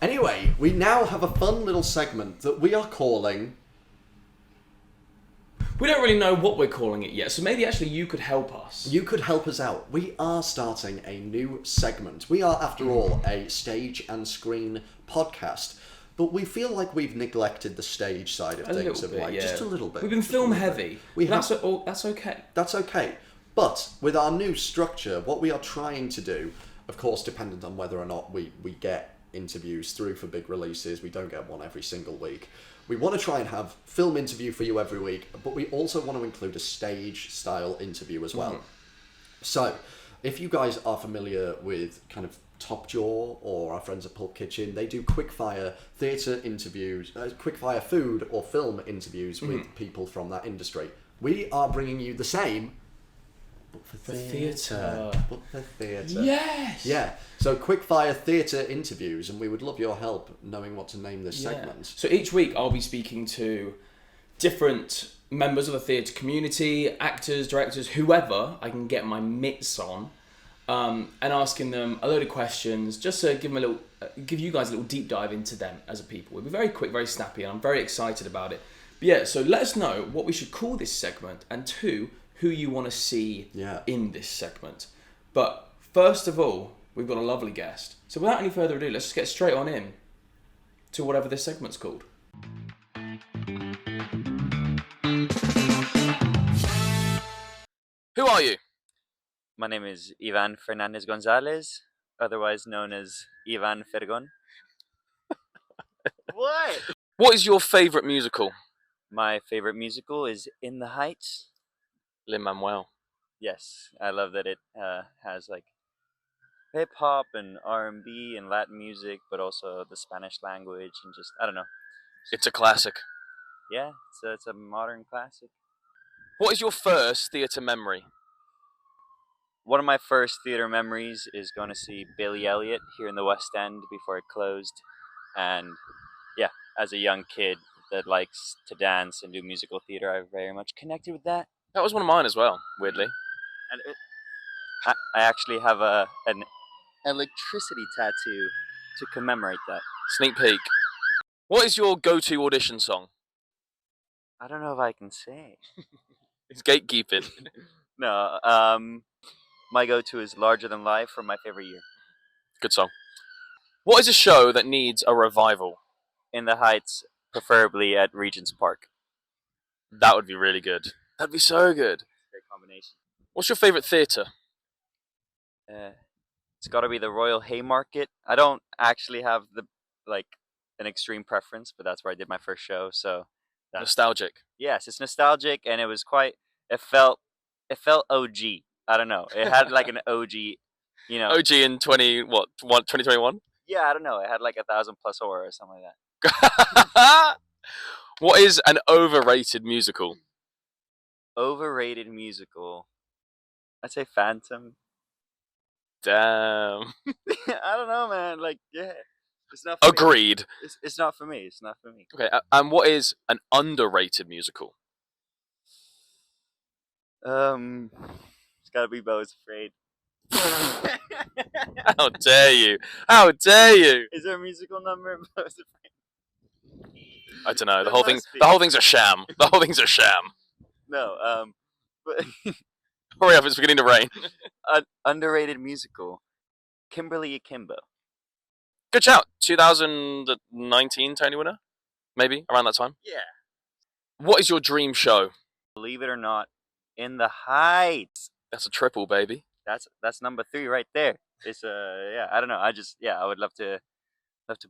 Anyway, we now have a fun little segment that we are calling... We don't really know what we're calling it yet, so maybe actually you could help us. You could help us out. We are starting a new segment. We are, after all, a stage and screen podcast. But we feel like we've neglected the stage side of things of life. Just a little bit. We've been film heavy. That's okay. That's okay. But with our new structure, what we are trying to do, of course, dependent on whether or not we get interviews through for big releases, we don't get one every single week. We want to try and have film interview for you every week, but we also want to include a stage style interview as well. So, if you guys are familiar with kind of Top Jaw or our friends at Pulp Kitchen, they do quickfire theatre interviews, quickfire food or film interviews with people from that industry. We are bringing you the same, but for theatre. But for theatre. Yes! Yeah. So quickfire theatre interviews, and we would love your help knowing what to name this segment. So each week I'll be speaking to different members of the theatre community, actors, directors, whoever I can get my mitts on, and asking them a load of questions just to give you guys a little deep dive into them as a people. We'll be very quick, very snappy, and I'm very excited about it. But yeah, so let us know what we should call this segment, and two, who you want to see in this segment. But first of all, we've got a lovely guest. So without any further ado, let's just get straight on in to whatever this segment's called. Who are you? My name is Ivan Fernandez Gonzalez, otherwise known as Ivan Fergon. What? What is your favourite musical? My favorite musical is In the Heights. Lin-Manuel. Yes, I love that it has like hip hop and R&B and Latin music, but also the Spanish language and just I don't know. It's a classic. Yeah, it's a modern classic. What is your first theatre memory? One of my first theater memories is going to see Billy Elliot here in the West End before it closed, and yeah, as a young kid that likes to dance and do musical theater, I very much connected with that. That was one of mine as well, weirdly. And I actually have an electricity tattoo to commemorate that. Sneak peek. What is your go-to audition song? I don't know if I can say. It's gatekeeping. No, my go-to is Larger Than Life from My Favorite Year. Good song. What is a show that needs a revival? In the Heights, preferably at Regent's Park. That would be really good. That'd be so good. Great combination. What's your favourite theatre? It's got to be the Royal Haymarket. I don't actually have an extreme preference, but that's where I did my first show. So Nostalgic. Yes, it's nostalgic, and it felt OG. I don't know. It had like an OG, OG in 2021? Yeah, I don't know. It had like 1,000+ horror or something like that. What is an overrated musical? Overrated musical. I'd say Phantom. Damn. I don't know, man. Like, yeah. It's not for Agreed. Me. It's not for me. It's not for me. Okay, and what is an underrated musical? It's gotta be Beau is Afraid. How dare you? How dare you? Is there a musical number in Beau is Afraid? I don't know. The whole thing's a sham. The whole thing's a sham. No, but hurry up, it's beginning to rain. Underrated musical. Kimberly Akimbo. Good shout. 2019 Tony winner? Maybe, around that time? Yeah. What is your dream show? Believe it or not, In the Heights. That's a triple, baby. That's number 3 right there. It's yeah, I don't know. I would love to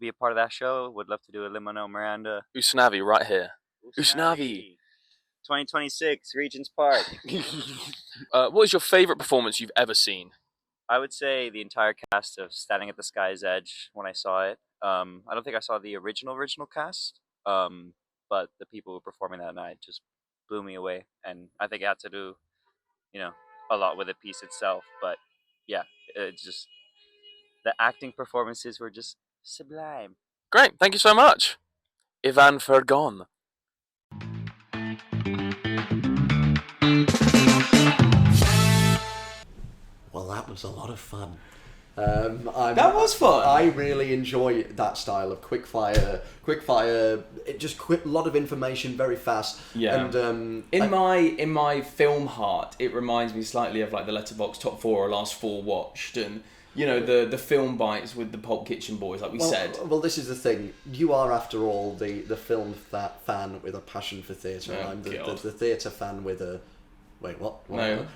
be a part of that show. Would love to do a Lin-Manuel Miranda. Usnavi right here. Usnavi. 2026, Regent's Park. What is your favourite performance you've ever seen? I would say the entire cast of Standing at the Sky's Edge when I saw it. I don't think I saw the original cast, but the people who were performing that night just blew me away. And I think it had to do, a lot with the piece itself. But yeah, it's just, the acting performances were just sublime. Great, thank you so much. Ivan Fergon. Well, that was a lot of fun. That was fun. I really enjoy that style of quickfire. It just a lot of information very fast. Yeah. And in my film heart, it reminds me slightly of like the Letterboxd top 4 or last 4 watched, and the film bites with the Pulp Kitchen boys, like we said. Well, this is the thing. You are, after all, the film fan with a passion for theatre, and I'm the theatre fan with a. Wait, what? No.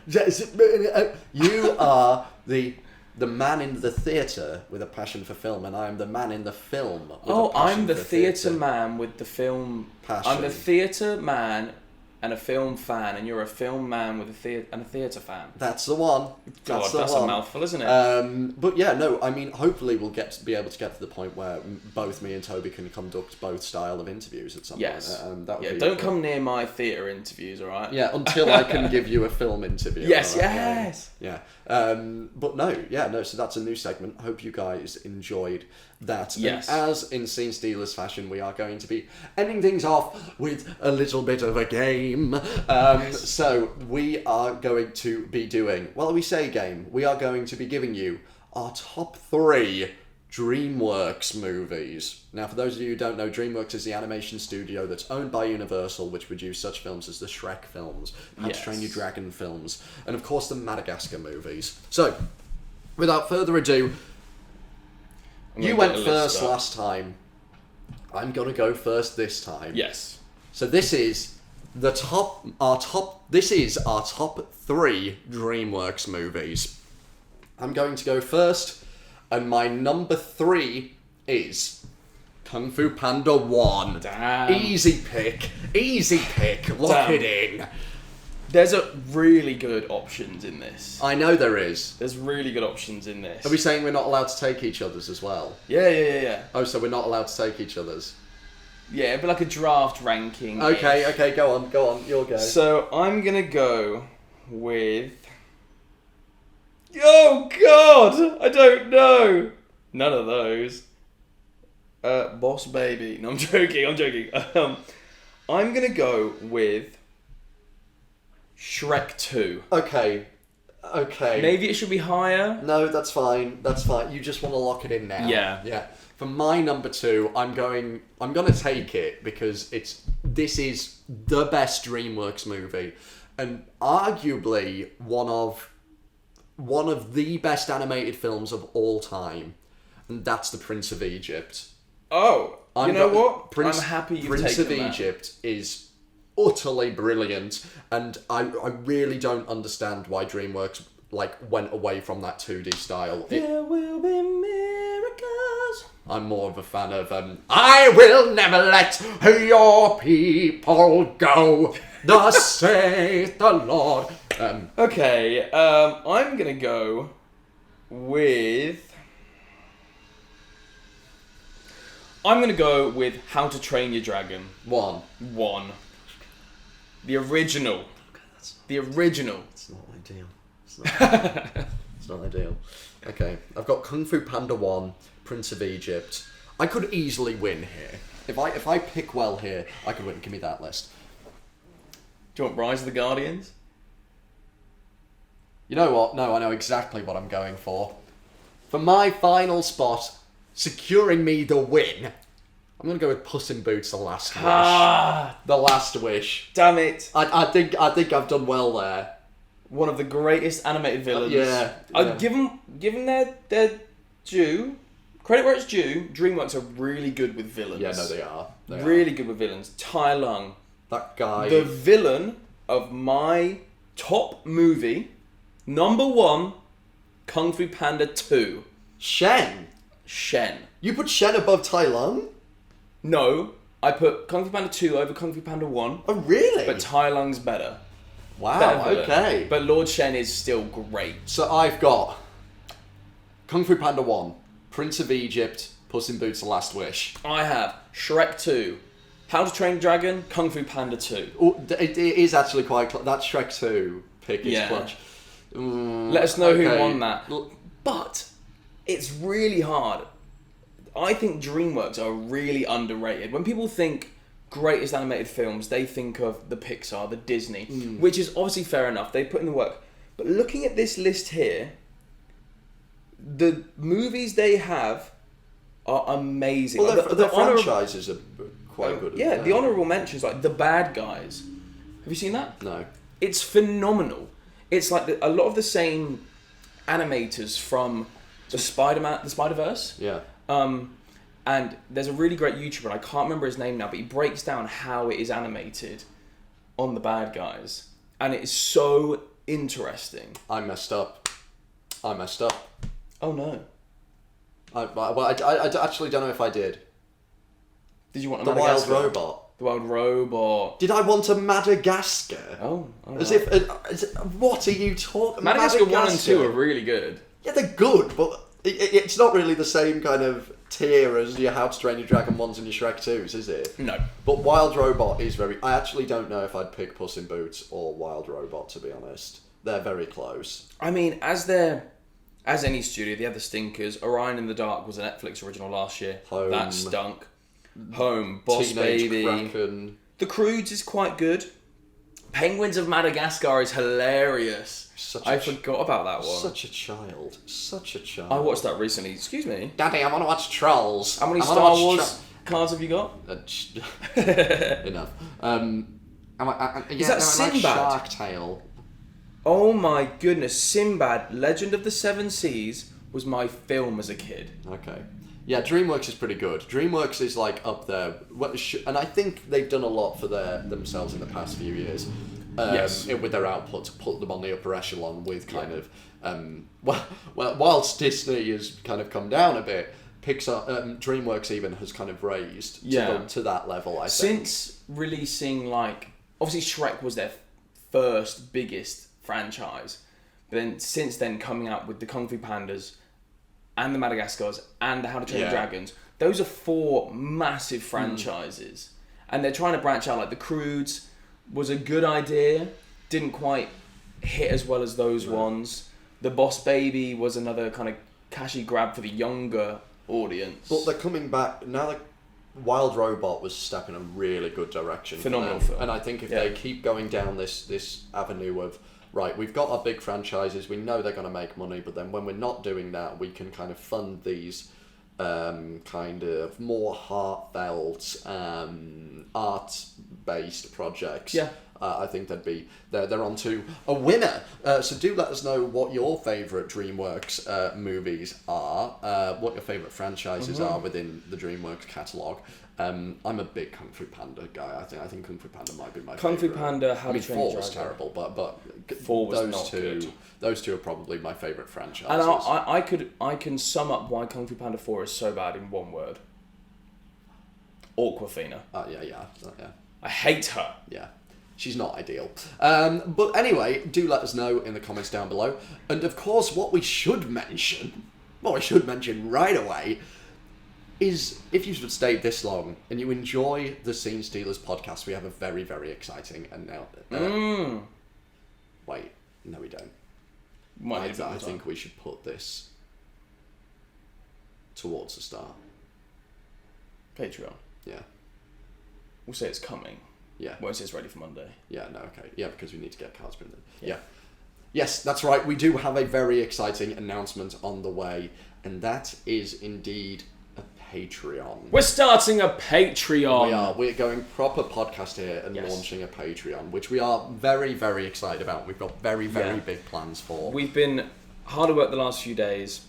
You are the man in the theatre with a passion for film, and I am the man in the film with a passion I'm the for theatre man with the film passion. I'm the theatre man and a film fan, and you're a film man with a theatre fan. That's the one. That's a mouthful, isn't it? But yeah, no, I mean, hopefully we'll be able to get to the point where both me and Toby can conduct both style of interviews at some yes. point. That would be don't come near my theatre interviews, all right? Yeah, until I can give you a film interview. Yes, right? yes. Yeah. But no, so that's a new segment. Hope you guys enjoyed that. Yes. And as in Scene Stealers fashion, we are going to be ending things off with a little bit of a game. So we are going to be doing, we say game, we are going to be giving you our top 3 DreamWorks movies. Now, for those of you who don't know, DreamWorks is the animation studio that's owned by Universal, which produce such films as the Shrek films, How to Train Your Dragon films, and of course the Madagascar movies. So, without further ado, you went first last time. I'm going to go first this time. Yes. So this is This is our top 3 DreamWorks movies. I'm going to go first, and my number 3 is Kung Fu Panda 1. Damn. Easy pick. Lock it in. There's a really good options in this. I know there is. There's really good options in this. Are we saying we're not allowed to take each other's as well? Yeah. Oh, so we're not allowed to take each other's? Yeah, it'd be like a draft ranking. Okay, go on, you'll go. So I'm gonna go with... Oh God! I don't know! None of those. Boss Baby. No, I'm joking. I'm gonna go with Shrek 2. Okay. Maybe it should be higher. No, that's fine. You just want to lock it in now. Yeah. For my number 2, I'm gonna take it because this is the best DreamWorks movie, and arguably one of the best animated films of all time, and that's The Prince of Egypt. Oh, you know what? I'm happy you've Prince taken of that. Egypt is utterly brilliant, and I really don't understand why DreamWorks went away from that 2D style. There will be miracles. I'm more of a fan of I will never let your people go. Thus saith the Lord. Okay, I'm gonna go with How to Train Your Dragon. 1. The original. It's not ideal. It's not ideal. Okay, I've got Kung Fu Panda 1, Prince of Egypt. I could easily win here. If I pick well here, I could win. Give me that list. Do you want Rise of the Guardians? You know what? No, I know exactly what I'm going for. For my final spot, securing me the win, I'm going to go with Puss in Boots: The Last Wish. The Last Wish. Damn it. I think I've done well there. One of the greatest animated villains. Yeah. I'd give them their due. Credit where it's due. DreamWorks are really good with villains. Yeah, no, they are. Really good with villains. Tai Lung. That guy. The villain of my top movie, number 1, Kung Fu Panda 2. Shen. You put Shen above Tai Lung? No, I put Kung Fu Panda 2 over Kung Fu Panda 1. Oh, really? But Tai Lung's better. Wow, okay. But Lord Shen is still great. So I've got Kung Fu Panda 1, Prince of Egypt, Puss in Boots: The Last Wish. I have Shrek 2, How to Train Your Dragon, Kung Fu Panda 2. Oh, it is actually quite that Shrek 2 pick is clutch. Let us know who won that. But it's really hard. I think DreamWorks are really underrated. When people think greatest animated films, they think of the Pixar, the Disney, which is obviously fair enough. They put in the work. But looking at this list here, the movies they have are amazing. Well, the franchises are quite good. Yeah, the honourable mentions, like The Bad Guys. Have you seen that? No. It's phenomenal. It's like a lot of the same animators from the Spider-Verse. Yeah. And there's a really great YouTuber, and I can't remember his name now, but he breaks down how it is animated on The Bad Guys. And it is so interesting. I messed up. Oh no. I actually don't know if I did. Did you want a The Wild Robot? The Wild Robot. Did I want a Madagascar? Oh As if... what are you talking about? Madagascar 1 and 2 are really good. Yeah, they're good, but it's not really the same kind of tier as your How to Train Your Dragon 1s and your Shrek 2s, is it? No. But Wild Robot is very... I actually don't know if I'd pick Puss in Boots or Wild Robot, to be honest. They're very close. I mean, as any studio, they have the stinkers. Orion in the Dark was a Netflix original last year. Home. That stunk. Home. Boss Teenage Baby. Kraken. The Croods is quite good. Penguins of Madagascar is hilarious. I forgot about that one. Such a child. I watched that recently. Excuse me. Daddy, I want to watch Trolls. How many Star Wars cards have you got? Enough. Is that Sinbad? Shark Tale. Oh my goodness. Sinbad, Legend of the Seven Seas was my film as a kid. Okay. Yeah, DreamWorks is pretty good. DreamWorks is like up there, and I think they've done a lot for themselves in the past few years. With their output to put them on the upper echelon with kind of whilst Disney has kind of come down a bit, Pixar, DreamWorks even has kind of raised to that level. I think since releasing, like, obviously Shrek was their first biggest franchise, but then since then coming out with the Kung Fu Pandas and the Madagascars and the How to Train Your Dragons, those are 4 massive franchises, and they're trying to branch out. Like the Croods was a good idea, didn't quite hit as well as those ones. The Boss Baby was another kind of cashy grab for the younger audience. But they're coming back now. Like Wild Robot was stepping in a really good direction. Phenomenal film. And I think if they keep going down this avenue of, right, we've got our big franchises, we know they're going to make money, but then when we're not doing that, we can kind of fund these kind of more heartfelt art-based projects. I think they're onto a winner. So do let us know what your favourite DreamWorks movies are, what your favourite franchises are within the DreamWorks catalogue. I'm a big Kung Fu Panda guy. I think Kung Fu Panda might be my Kung favourite. Fu Panda, How to Train Your 4 was Dragon. terrible, but 4 was those not two, good. Those two are probably my favourite franchises. And I can sum up why Kung Fu Panda 4 is so bad in one word. Awkwafina. Yeah. I hate her. Yeah. She's not ideal. But anyway, do let us know in the comments down below. And of course, what we should mention right away, is if you've stayed this long and you enjoy the Scene Stealers podcast, we have a very, very exciting announcement. Wait, no we don't. I think we should put this towards the start. Patreon. Yeah. We'll say it's coming. Yeah. Won't say it's ready for Monday. Yeah, no, okay. Yeah, because we need to get cards printed. Yeah. Yes, that's right. We do have a very exciting announcement on the way, and that is indeed a Patreon. We're starting a Patreon. We are. We're going proper podcast here and launching a Patreon, which we are very, very excited about. We've got very, very big plans for. We've been hard at work the last few days,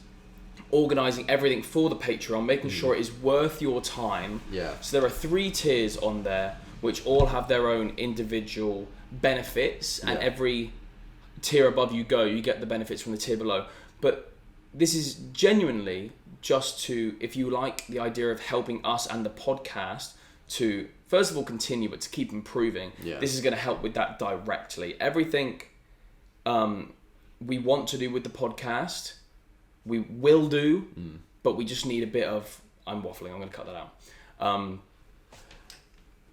organising everything for the Patreon, making sure it is worth your time. Yeah. So there are 3 tiers on there, which all have their own individual benefits, and every tier above you go, you get the benefits from the tier below. But this is genuinely just to, if you like the idea of helping us and the podcast to, first of all, continue, but to keep improving, this is going to help with that directly. Everything we want to do with the podcast, we will do, but we just need a bit of, I'm waffling, I'm going to cut that out.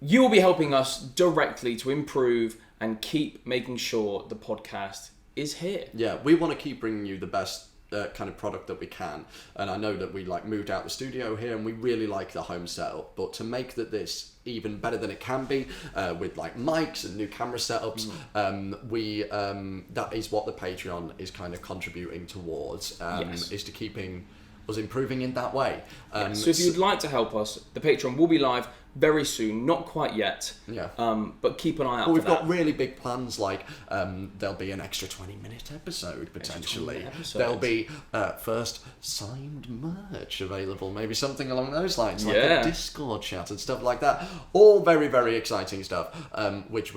You will be helping us directly to improve and keep making sure the podcast is here. Yeah, we want to keep bringing you the best kind of product that we can. And I know that we moved out the studio here and we really like the home setup, but to make this even better than it can be, with mics and new camera setups, that is what the Patreon is kind of contributing towards, is to keeping us improving in that way. So if you'd like to help us, the Patreon will be live very soon, not quite yet, but keep an eye out for that. We've got really big plans, there'll be an extra 20-minute episode, potentially. There'll be first signed merch available, maybe something along those lines, like a Discord chat and stuff like that. All very, very exciting stuff, which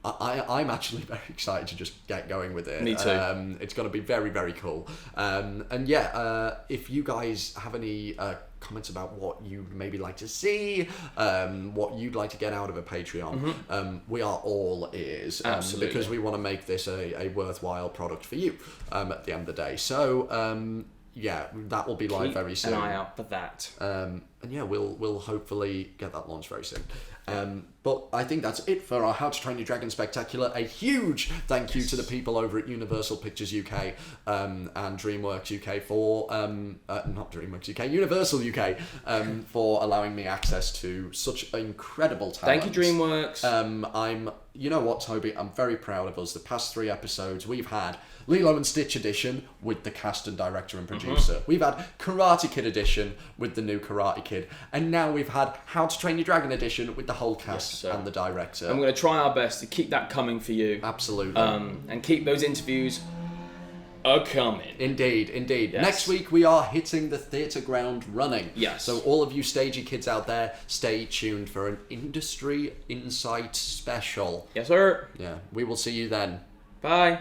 I'm actually very excited to just get going with it. Me too. It's going to be very, very cool. If you guys have any comments about what you'd maybe like to see, what you'd like to get out of a Patreon, we are all ears. Absolutely. Because we want to make this a worthwhile product for you at the end of the day. So, that will be live very soon. Keep an eye out for that. We'll hopefully get that launched very soon. But I think that's it for our How to Train Your Dragon Spectacular. A huge thank you to the people over at Universal Pictures UK and DreamWorks UK for not DreamWorks UK, Universal UK for allowing me access to such incredible talent. Thank you, DreamWorks. You know what, Toby? I'm very proud of us. The past 3 episodes we've had Lilo and Stitch edition with the cast and director and producer. We've had Karate Kid edition with the new Karate Kid. And now we've had How to Train Your Dragon edition with the whole cast and the director. And we're going to try our best to keep that coming for you. Absolutely. And keep those interviews are coming. Indeed. Yes. Next week we are hitting the theatre ground running. Yes. So all of you stagey kids out there, stay tuned for an Industry Insight special. Yes, sir. Yeah, we will see you then. Bye.